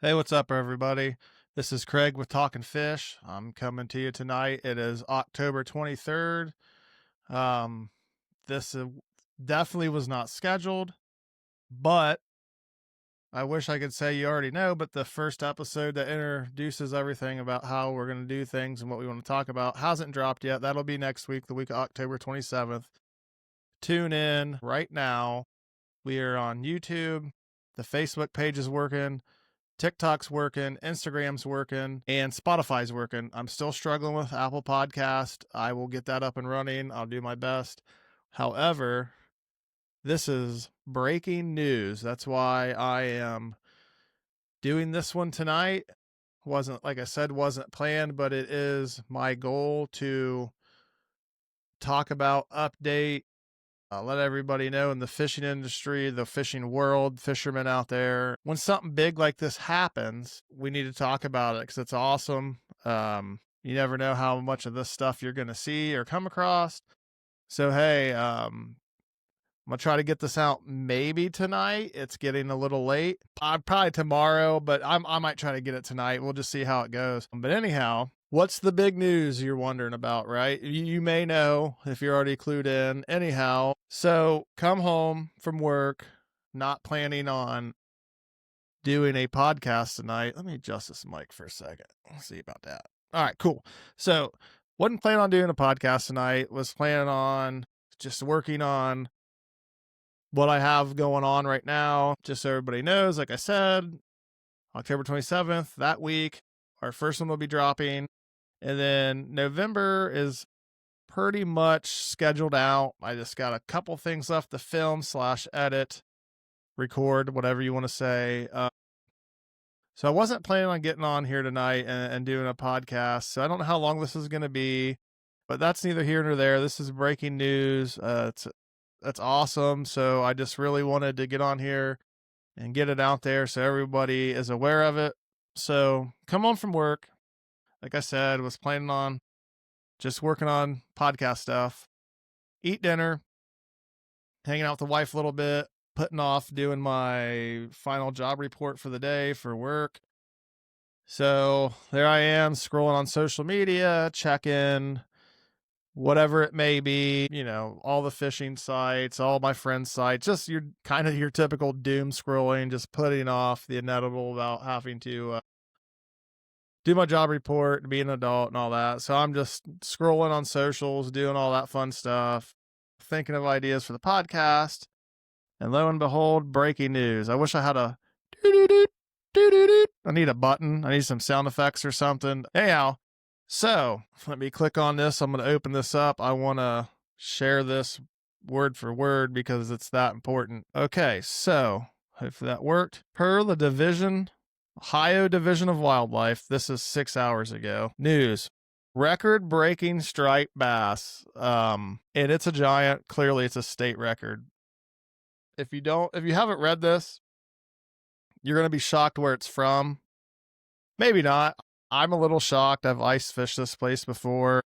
Hey, what's up, everybody? This is Craig with Talking Fish. I'm coming to you tonight. It is October 23rd. Um, this definitely was not scheduled, but I wish I could say you already know. But the first episode that introduces everything about how we're going to do things and what we want to talk about hasn't dropped yet. That'll be next week, the week of October 27th. Tune in right now. We are on YouTube. The Facebook page is working. TikTok's working, Instagram's working, and Spotify's working. I'm still struggling with Apple Podcast. I will get that up and running. I'll do my best. However, this is breaking news. That's why I am doing this one tonight. Wasn't, like I said, wasn't planned, but it is my goal to talk about, update, let everybody know in the fishing industry, the fishing world, fishermen out there, when something big like this happens, we need to talk about it because it's awesome. You never know how much of this stuff you're going to see or come across. So, hey, I'm going to try to get this out maybe tonight. It's getting a little late. Probably tomorrow, but I might try to get it tonight. We'll just see how it goes. But anyhow, what's the big news you're wondering about, right? You may know if you're already clued in. Anyhow, so come home from work, not planning on doing a podcast tonight. Let me adjust this mic for a second. Let's see about that. All right, cool. So wasn't planning on doing a podcast tonight. Was planning on just working on what I have going on right now. Just so everybody knows, like I said, October 27th, that week, our first one will be dropping. And then November is pretty much scheduled out. I just got a couple things left to film / edit, record, whatever you want to say. So I wasn't planning on getting on here tonight and doing a podcast. So I don't know how long this is going to be, but that's neither here nor there. This is breaking news. That's awesome. So I just really wanted to get on here and get it out there so everybody is aware of it. So come home from work. Like I said, was planning on just working on podcast stuff, eat dinner, hanging out with the wife a little bit, putting off doing my final job report for the day for work. So there I am scrolling on social media, checking whatever it may be, all the fishing sites, all my friends' sites, just your typical doom scrolling, just putting off the inevitable about having to do my job report, be an adult and all that. So I'm just scrolling on socials, doing all that fun stuff, thinking of ideas for the podcast. And lo and behold, breaking news. I wish I had a I need a button. I need some sound effects or something. Anyhow, so let me click on this. I'm going to open this up. I want to share this word for word because it's that important. Okay, so hopefully that worked. Per the Ohio Division of Wildlife, this is 6 hours ago. News. Record-breaking striped bass. And it's a giant. Clearly, it's a state record. If you haven't read this, you're going to be shocked where it's from. Maybe not. I'm a little shocked. I've ice fished this place before.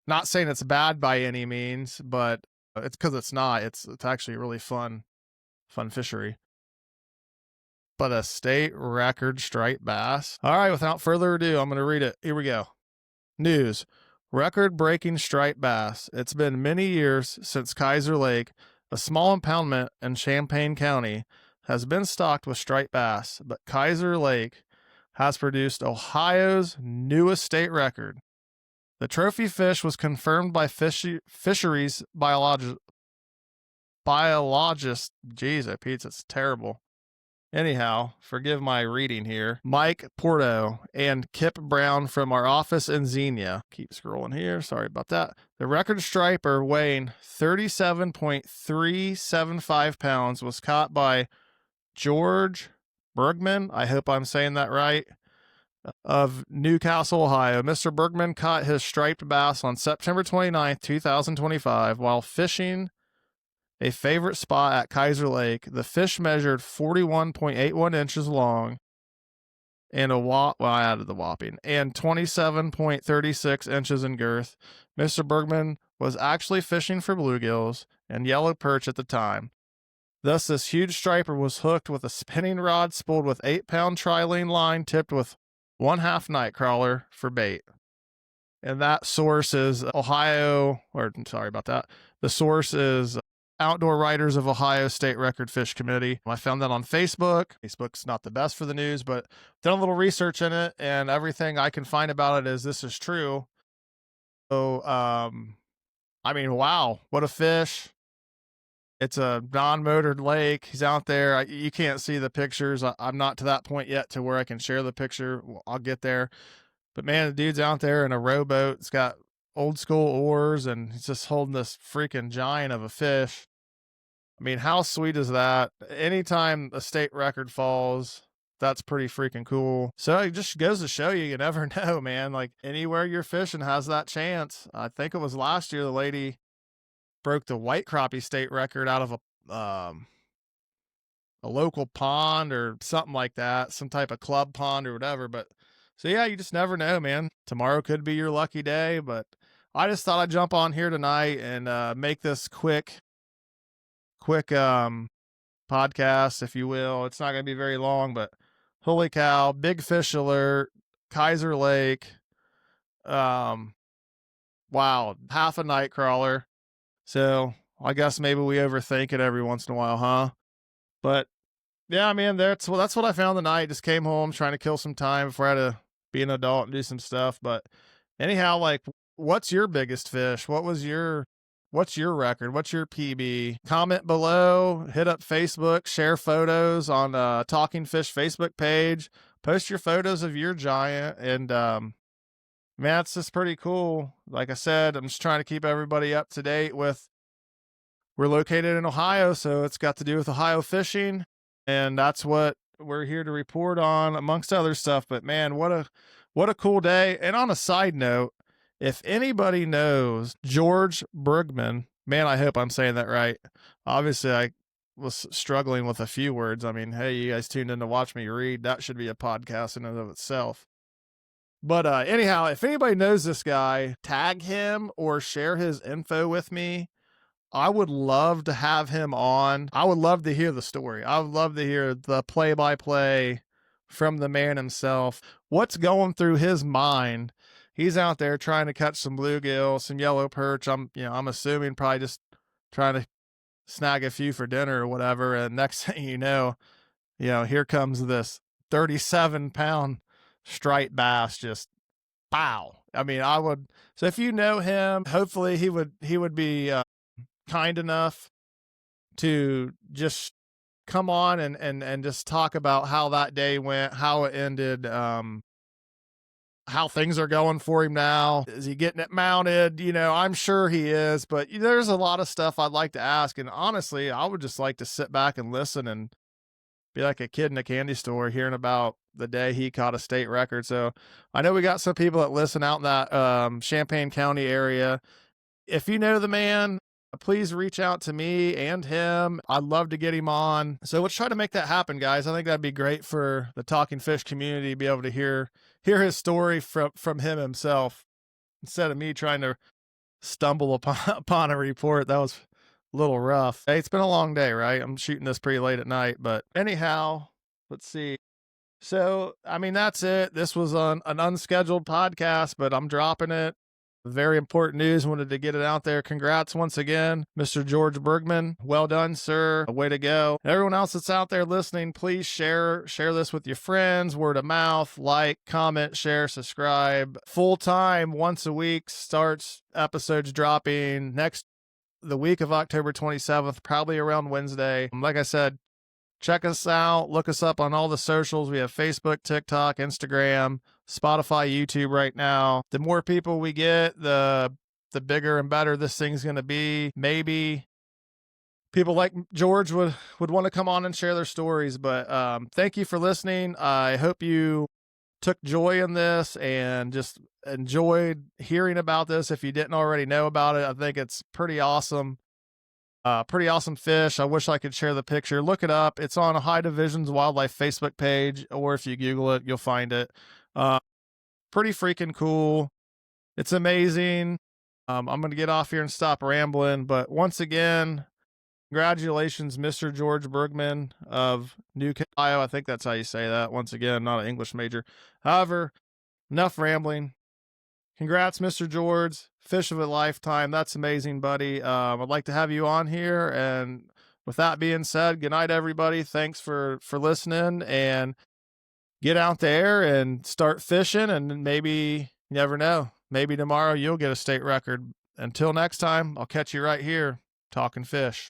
Not saying it's bad by any means, but it's because it's not. It's actually a really fun fishery. But a state record striped bass. All right, without further ado, I'm going to read it. Here we go. News. Record-breaking striped bass. It's been many years since Kaiser Lake, a small impoundment in Champaign County, has been stocked with striped bass, but Kaiser Lake has produced Ohio's newest state record. The trophy fish was confirmed by fisheries biologist. Jeez, Pete, it's terrible. Anyhow, forgive my reading here. Mike Porto and Kip Brown from our office in Xenia. Keep scrolling here. Sorry about that. The record striper weighing 37.375 pounds was caught by George Bergman. I hope I'm saying that right. Of Newcastle, Ohio. Mr. Bergman caught his striped bass on September 29th, 2025, while fishing a favorite spot at Kaiser Lake. The fish measured 41.81 inches long and I added the whopping, and 27.36 inches in girth. Mr. Bergman was actually fishing for bluegills and yellow perch at the time. Thus, this huge striper was hooked with a spinning rod spooled with 8-pound trilene line tipped with 1/2 nightcrawler for bait. And that source is Ohio, or sorry about that. The source is Outdoor Writers of Ohio State Record Fish Committee. I found that on Facebook. Facebook's not the best for the news, but done a little research in it, and everything I can find about it is this is true. So, I mean, wow, what a fish. It's a non-motored lake. He's out there. You can't see the pictures. I'm not to that point yet to where I can share the picture. I'll get there. But man, the dude's out there in a rowboat. It's got old school oars, and he's just holding this freaking giant of a fish. I mean, how sweet is that? Anytime a state record falls, that's pretty freaking cool. So it just goes to show you, you never know, man. Like anywhere you're fishing has that chance. I think it was last year the lady broke the white crappie state record out of a local pond or something like that, some type of club pond or whatever. But so yeah, you just never know, man. Tomorrow could be your lucky day, but I just thought I'd jump on here tonight and make this quick podcast, if you will. It's not going to be very long, but holy cow, big fish alert, Kaiser Lake. Wow, half a night crawler. So I guess maybe we overthink it every once in a while, huh? But yeah, man, that's what I found tonight. Just came home trying to kill some time before I had to be an adult and do some stuff. But anyhow, like, what's your biggest fish? What's your record? What's your PB? Comment below, hit up Facebook, share photos on Talking Fish Facebook page, post your photos of your giant. And man, it's just pretty cool. Like I said, I'm just trying to keep everybody up to date with, we're located in Ohio, so it's got to do with Ohio fishing. And that's what we're here to report on, amongst other stuff. But man, what a cool day. And on a side note, if anybody knows George Brugman, man, I hope I'm saying that right. Obviously, I was struggling with a few words. I mean, hey, you guys tuned in to watch me read. That should be a podcast in and of itself. But anyhow, if anybody knows this guy, tag him or share his info with me. I would love to have him on. I would love to hear the story. I would love to hear the play-by-play from the man himself. What's going through his mind? He's out there trying to catch some bluegill, some yellow perch. I'm assuming probably just trying to snag a few for dinner or whatever. And next thing you know, here comes this 37-pound striped bass, just pow. I mean, so if you know him, hopefully he would be kind enough to just come on and just talk about how that day went, how it ended, how things are going for him now. Is he getting it mounted? I'm sure he is, but there's a lot of stuff I'd like to ask. And honestly, I would just like to sit back and listen and be like a kid in a candy store hearing about the day he caught a state record. So I know we got some people that listen out in that Champaign County area. If you know the man, please reach out to me and him. I'd love to get him on. So let's try to make that happen, guys. I think that'd be great for the Talking Fish community to be able to hear his story from him himself, instead of me trying to stumble upon a report. That was a little rough. Hey, it's been a long day, right? I'm shooting this pretty late at night, but anyhow, let's see. So, I mean, that's it. This was an unscheduled podcast, but I'm dropping it. Very important news. Wanted to get it out there. Congrats once again, Mr. George Brugman. Well done, sir. Way to go. Everyone else that's out there listening, please share this with your friends, word of mouth, like, comment, share, subscribe. Full time, once a week, starts episodes dropping the week of October 27th, probably around Wednesday. Like I said, check us out. Look us up on all the socials. We have Facebook, TikTok, Instagram, Spotify, YouTube right now. The more people we get, the bigger and better this thing's going to be. Maybe people like George would want to come on and share their stories. But thank you for listening. I hope you took joy in this and just enjoyed hearing about this. If you didn't already know about it, I think it's pretty awesome. Pretty awesome fish. I wish I could share the picture. Look it up. It's on a High Divisions Wildlife Facebook page, or if you Google it, you'll find it. Pretty freaking cool. It's amazing. I'm going to get off here and stop rambling. But once again, Congratulations, Mr. George Bergman of Newcastle, Ohio. I think that's how you say that. Once again, not an English major. However, enough rambling. Congrats, Mr. George. Fish of a lifetime. That's amazing, buddy. I'd like to have you on here. And with that being said, good night, everybody. Thanks for listening, and get out there and start fishing. And maybe, you never know, maybe tomorrow you'll get a state record. Until next time, I'll catch you right here talking fish.